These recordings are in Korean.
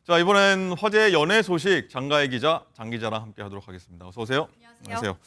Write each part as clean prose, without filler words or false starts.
자, 이번엔 화제 연애 소식 장가혜 기자, 장 기자랑 함께 하도록 하겠습니다. 어서 오세요. 안녕하세요.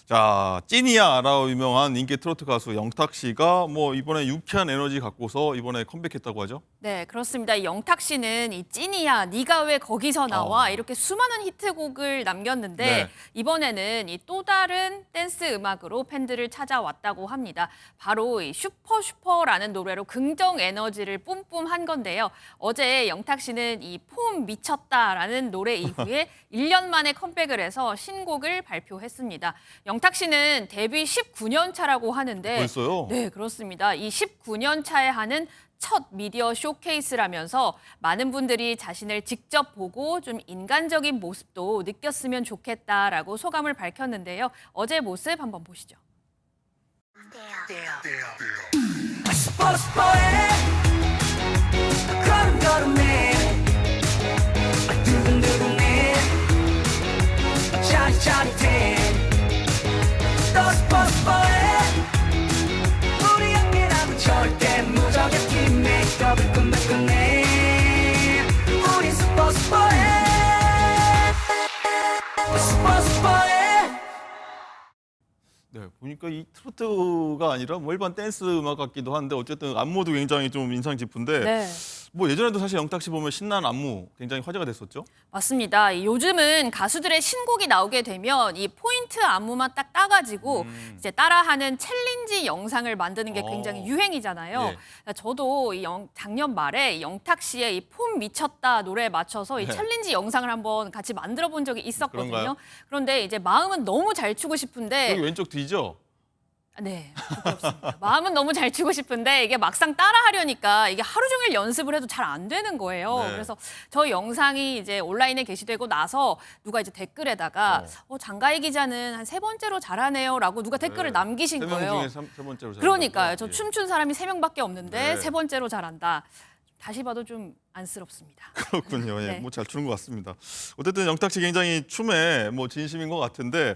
자, 찐이야라고 유명한 인기 트로트 가수 영탁 씨가 이번에 유쾌한 에너지 갖고서 이번에 컴백했다고 하죠? 네, 그렇습니다. 이 영탁 씨는 이 찐이야, 네가 왜 거기서 나와? 이렇게 수많은 히트곡을 남겼는데 네. 이번에는 이 또 다른 댄스 음악으로 팬들을 찾아왔다고 합니다. 바로 이 슈퍼라는 노래로 긍정 에너지를 뿜뿜한 건데요. 어제 영탁 씨는 이 폼 미쳤다라는 노래 이후에 1년 만에 컴백을 해서 신곡을 발표했습니다. 영탁 씨는 데뷔 19년 차라고 하는데 벌써요? 네, 그렇습니다. 이 19년 차에 하는 첫 미디어 쇼케이스라면서 많은 분들이 자신을 직접 보고 좀 인간적인 모습도 느꼈으면 좋겠다라고 소감을 밝혔는데요. 어제 모습 한번 보시죠. 슈퍼해 걸음걸음해 두근두근해 짜릿짜릿해 또 슈퍼해 우리 함께라면 절대 무적의 팀에 더블 끝내 우리 슈퍼해 슈퍼해 네, 보니까 이 트로트가 아니라 일반 댄스 음악 같기도 한데 어쨌든 안무도 굉장히 좀 인상 깊은데 네. 예전에도 사실 영탁 씨 보면 신나는 안무 굉장히 화제가 됐었죠? 맞습니다. 요즘은 가수들의 신곡이 나오게 되면 이 포인트 안무만 딱 따가지고 이제 따라하는 챌린지 영상을 만드는 게 굉장히 유행이잖아요. 저도 작년 말에 이 영탁 씨의 이 폼 미쳤다 노래에 맞춰서 이 네. 챌린지 영상을 한번 같이 만들어 본 적이 있었거든요. 그런가요? 그런데 이제 마음은 너무 잘 추고 싶은데 여기 왼쪽 뒤죠? 네, 부끄럽습니다. 마음은 너무 잘 치고 싶은데 이게 막상 따라하려니까 이게 하루 종일 연습을 해도 잘 안 되는 거예요. 네. 그래서 저 영상이 이제 온라인에 게시되고 나서 누가 이제 댓글에다가 장가혜 기자는 한 3번째로 잘하네요라고 누가 댓글을 남기신 3명 거예요. 중에 세 번째로 잘한다고요? 그러니까요. 저 예. 춤춘 사람이 3명밖에 없는데 네. 3번째로 잘한다. 다시 봐도 좀 안쓰럽습니다. 그렇군요. 예, 네. 잘 추는 것 같습니다. 어쨌든 영탁 씨 굉장히 춤에 진심인 것 같은데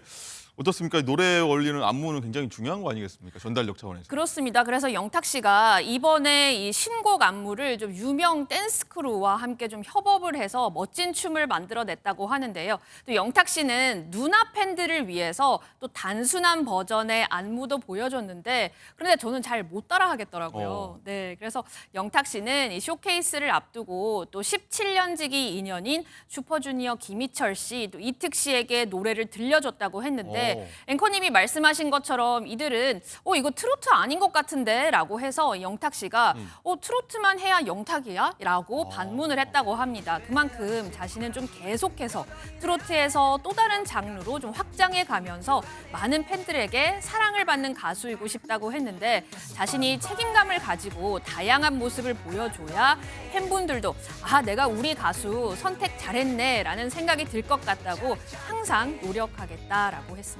어떻습니까? 노래에 어울리는 안무는 굉장히 중요한 거 아니겠습니까? 전달력 차원에서. 그렇습니다. 그래서 영탁 씨가 이번에 이 신곡 안무를 좀 유명 댄스 크루와 함께 좀 협업을 해서 멋진 춤을 만들어냈다고 하는데요. 또 영탁 씨는 누나 팬들을 위해서 또 단순한 버전의 안무도 보여줬는데 그런데 저는 잘 못 따라 하겠더라고요. 네, 그래서 영탁 씨는 이 쇼케이스를 앞두고 또 17년 지기 인연인 슈퍼주니어 김희철 씨, 또 이특 씨에게 노래를 들려줬다고 했는데 앵커님이 말씀하신 것처럼 이들은 이거 트로트 아닌 것 같은데 라고 해서 영탁 씨가 트로트만 해야 영탁이야? 라고 반문을 했다고 합니다. 그만큼 자신은 좀 계속해서 트로트에서 또 다른 장르로 좀 확장해 가면서 많은 팬들에게 사랑을 받는 가수이고 싶다고 했는데 자신이 책임감을 가지고 다양한 모습을 보여줘야 팬분들도 내가 우리 가수 선택 잘했네 라는 생각이 들 것 같다고 항상 노력하겠다라고 했습니다.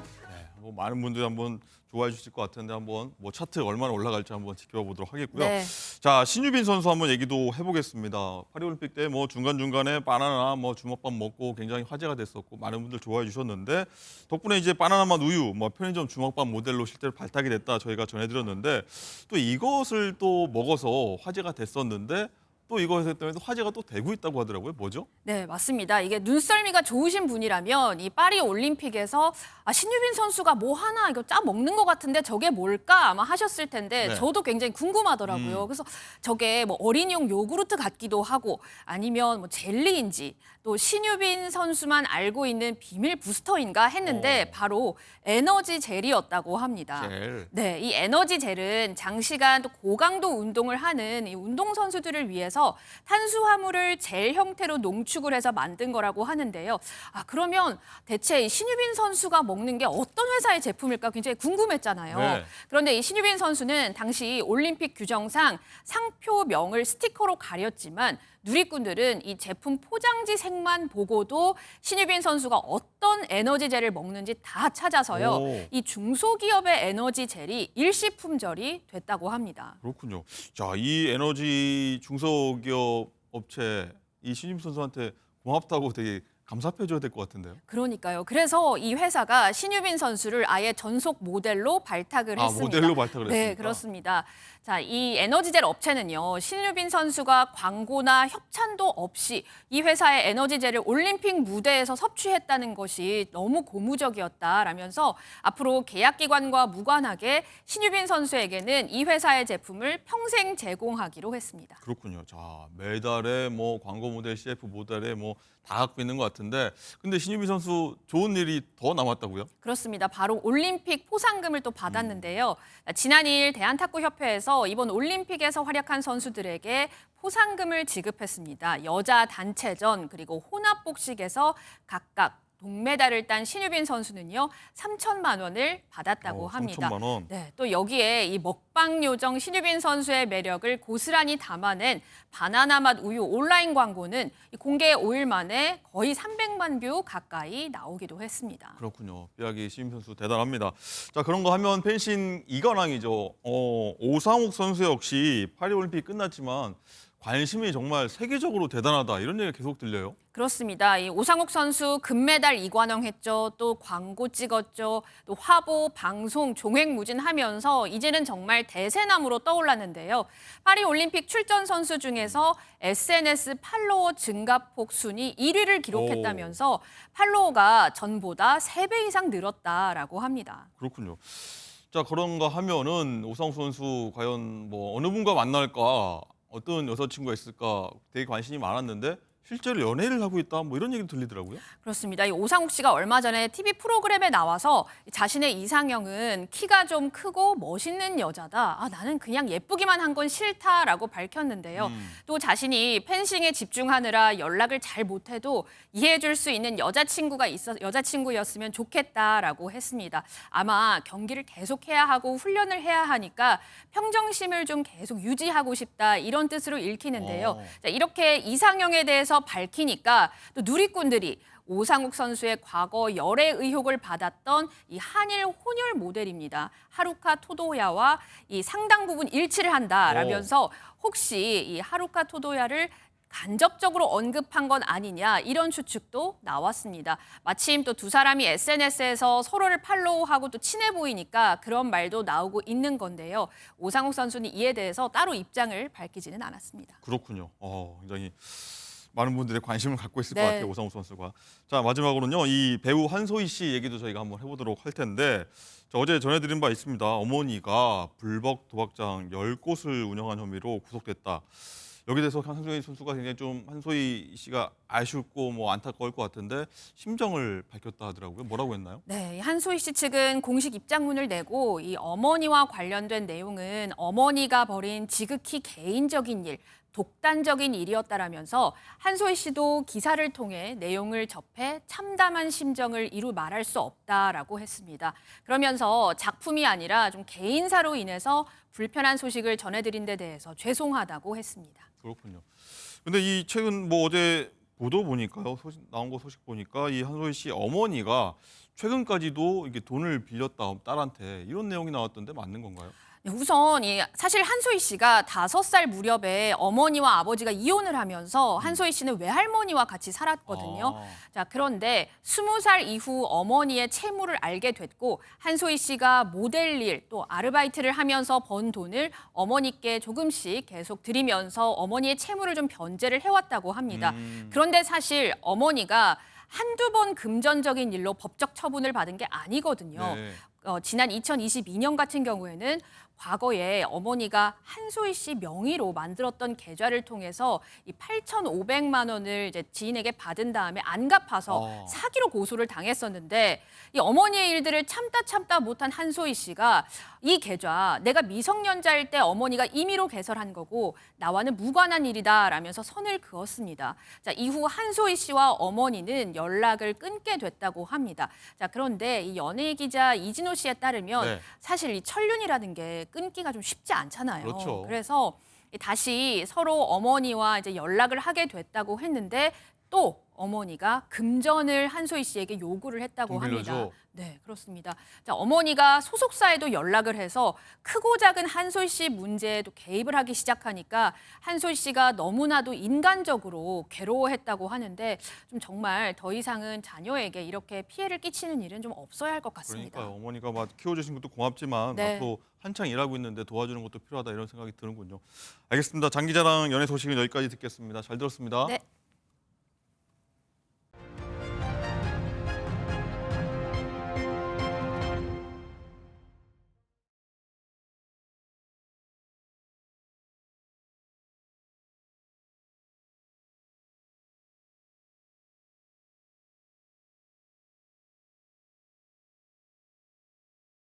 네, 많은 분들이 한번 좋아해 주실 것 같은데 한번 차트 얼마나 올라갈지 한번 지켜봐 보도록 하겠고요. 네. 자, 신유빈 선수 한번 얘기도 해보겠습니다. 파리올림픽 때 중간중간에 바나나 주먹밥 먹고 굉장히 화제가 됐었고 많은 분들 좋아해 주셨는데 덕분에 이제 바나나 맛 우유 편의점 주먹밥 모델로 실제로 발탁이 됐다 저희가 전해드렸는데 또 이것을 또 먹어서 화제가 됐었는데 또 이것에 때문에 화제가 또 되고 있다고 하더라고요. 뭐죠? 네, 맞습니다. 이게 눈썰미가 좋으신 분이라면 이 파리 올림픽에서 신유빈 선수가 뭐 하나 이거 짜 먹는 것 같은데 저게 뭘까 아마 하셨을 텐데 네. 저도 굉장히 궁금하더라고요. 그래서 저게 어린이용 요구르트 같기도 하고 아니면 젤리인지 또 신유빈 선수만 알고 있는 비밀 부스터인가 했는데 바로 에너지 젤이었다고 합니다. 젤. 네, 이 에너지 젤은 장시간 또 고강도 운동을 하는 이 운동 선수들을 위해서 탄수화물을 젤 형태로 농축을 해서 만든 거라고 하는데요. 그러면 대체 이 신유빈 선수가 먹는 게 어떤 회사의 제품일까 굉장히 궁금했잖아요. 네. 그런데 이 신유빈 선수는 당시 올림픽 규정상 상표명을 스티커로 가렸지만 누리꾼들은 이 제품 포장지 색만 보고도 신유빈 선수가 어떤 에너지 젤을 먹는지 다 찾아서요. 이 중소기업의 에너지 젤이 일시품절이 됐다고 합니다. 그렇군요. 자, 이 에너지 중소기업 업체 이 신유빈 선수한테 고맙다고 되게 감사해줘야 될 것 같은데요. 그러니까요. 그래서 이 회사가 신유빈 선수를 아예 전속 모델로 발탁을 했습니다. 모델로 발탁을 네, 했습니까? 그렇습니다. 자, 이 에너지젤 업체는요. 신유빈 선수가 광고나 협찬도 없이 이 회사의 에너지젤을 올림픽 무대에서 섭취했다는 것이 너무 고무적이었다라면서 앞으로 계약기관과 무관하게 신유빈 선수에게는 이 회사의 제품을 평생 제공하기로 했습니다. 그렇군요. 자, 매달에 뭐 광고 모델, CF 모델에 뭐 다 갖고 있는 것 같은데, 근데 신유빈 선수 좋은 일이 더 남았다고요? 그렇습니다. 바로 올림픽 포상금을 또 받았는데요. 지난 2일 대한탁구협회에서 이번 올림픽에서 활약한 선수들에게 포상금을 지급했습니다. 여자 단체전 그리고 혼합복식에서 각각 동메달을 딴 신유빈 선수는요 3천만 원을 받았다고 합니다. 3천만 원. 네, 또 여기에 이 먹방 요정 신유빈 선수의 매력을 고스란히 담아낸 바나나 맛 우유 온라인 광고는 이 공개 5일 만에 거의 300만 뷰 가까이 나오기도 했습니다. 그렇군요. 삐약이 신유빈 선수 대단합니다. 자, 그런 거 하면 펜싱 이관왕이죠. 오상욱 선수 역시 파리올림픽 끝났지만 관심이 정말 세계적으로 대단하다 이런 얘기가 계속 들려요. 그렇습니다. 이 오상욱 선수 금메달 이관왕 했죠. 또 광고 찍었죠. 또 화보, 방송, 종횡무진하면서 이제는 정말 대세남으로 떠올랐는데요. 파리 올림픽 출전 선수 중에서 SNS 팔로워 증가폭 순위 1위를 기록했다면서 팔로워가 전보다 3배 이상 늘었다라고 합니다. 그렇군요. 자, 그런가 하면은 오상욱 선수 과연 뭐 어느 분과 만날까, 어떤 여자친구가 있을까 되게 관심이 많았는데 실제로 연애를 하고 있다 뭐 이런 얘기도 들리더라고요. 그렇습니다. 이 오상욱 씨가 얼마 전에 TV 프로그램에 나와서 자신의 이상형은 키가 좀 크고 멋있는 여자다. 나는 그냥 예쁘기만 한 건 싫다라고 밝혔는데요. 또 자신이 펜싱에 집중하느라 연락을 잘 못해도 이해해줄 수 있는 여자친구였으면 좋겠다라고 했습니다. 아마 경기를 계속해야 하고 훈련을 해야 하니까 평정심을 좀 계속 유지하고 싶다 이런 뜻으로 읽히는데요. 자, 이렇게 이상형에 대해서 밝히니까 또 누리꾼들이 오상욱 선수의 과거 열애 의혹을 받았던 이 한일 혼혈 모델입니다. 하루카 토도야와 이 상당 부분 일치를 한다라면서 혹시 이 하루카 토도야를 간접적으로 언급한 건 아니냐 이런 추측도 나왔습니다. 마침 또 두 사람이 SNS에서 서로를 팔로우하고 또 친해 보이니까 그런 말도 나오고 있는 건데요. 오상욱 선수는 이에 대해서 따로 입장을 밝히지는 않았습니다. 그렇군요. 굉장히 많은 분들의 관심을 갖고 있을 네. 것 같아요, 오상욱 선수가. 자, 마지막으로는요, 이 배우 한소희 씨 얘기도 저희가 한번 해보도록 할 텐데, 어제 전해드린 바 있습니다. 어머니가 불법 도박장 10곳을 운영한 혐의로 구속됐다. 여기에 대해서 한소희 선수가 굉장히 좀 한소희 씨가 아쉽고 뭐 안타까울 것 같은데 심정을 밝혔다 하더라고요. 뭐라고 했나요? 네, 한소희 씨 측은 공식 입장문을 내고 이 어머니와 관련된 내용은 어머니가 벌인 지극히 개인적인 일, 독단적인 일이었다라면서 한소희 씨도 기사를 통해 내용을 접해 참담한 심정을 이루 말할 수 없다라고 했습니다. 그러면서 작품이 아니라 좀 개인사로 인해서 불편한 소식을 전해드린 데 대해서 죄송하다고 했습니다. 그렇군요. 근데 이 최근 뭐 어제 보도 보니까요, 나온 거 소식 보니까 이 한소희 씨 어머니가 최근까지도 이게 돈을 빌렸다 딸한테 이런 내용이 나왔던데 맞는 건가요? 네, 우선 사실 한소희 씨가 5살 무렵에 어머니와 아버지가 이혼을 하면서 한소희 씨는 외할머니와 같이 살았거든요. 자, 그런데 20살 이후 어머니의 채무를 알게 됐고 한소희 씨가 모델 일, 또 아르바이트를 하면서 번 돈을 어머니께 조금씩 계속 드리면서 어머니의 채무를 좀 변제를 해왔다고 합니다. 그런데 사실 어머니가 한두 번 금전적인 일로 법적 처분을 받은 게 아니거든요. 네. 지난 2022년 같은 경우에는 과거에 어머니가 한소희 씨 명의로 만들었던 계좌를 통해서 이 8,500만 원을 이제 지인에게 받은 다음에 안 갚아서 사기로 고소를 당했었는데 이 어머니의 일들을 참다 못한 한소희 씨가 이 계좌 내가 미성년자일 때 어머니가 임의로 개설한 거고 나와는 무관한 일이다라면서 선을 그었습니다. 자, 이후 한소희 씨와 어머니는 연락을 끊게 됐다고 합니다. 자, 그런데 이 연예 기자 이진호 씨에 따르면 네. 사실 이 천륜이라는 게 끊기가 좀 쉽지 않잖아요. 그렇죠. 그래서 다시 서로 어머니와 이제 연락을 하게 됐다고 했는데 또 어머니가 금전을 한소희 씨에게 요구를 했다고 돈 빌려줘? 합니다. 네, 그렇습니다. 자, 어머니가 소속사에도 연락을 해서 크고 작은 한소희 씨 문제에도 개입을 하기 시작하니까 한소희 씨가 너무나도 인간적으로 괴로워했다고 하는데 좀 정말 더 이상은 자녀에게 이렇게 피해를 끼치는 일은 좀 없어야 할 것 같습니다. 그러니까요. 어머니가 막 키워주신 것도 고맙지만 네. 앞으로 한창 일하고 있는데 도와주는 것도 필요하다 이런 생각이 드는군요. 알겠습니다. 장기자랑 연예 소식은 여기까지 듣겠습니다. 잘 들었습니다. 네.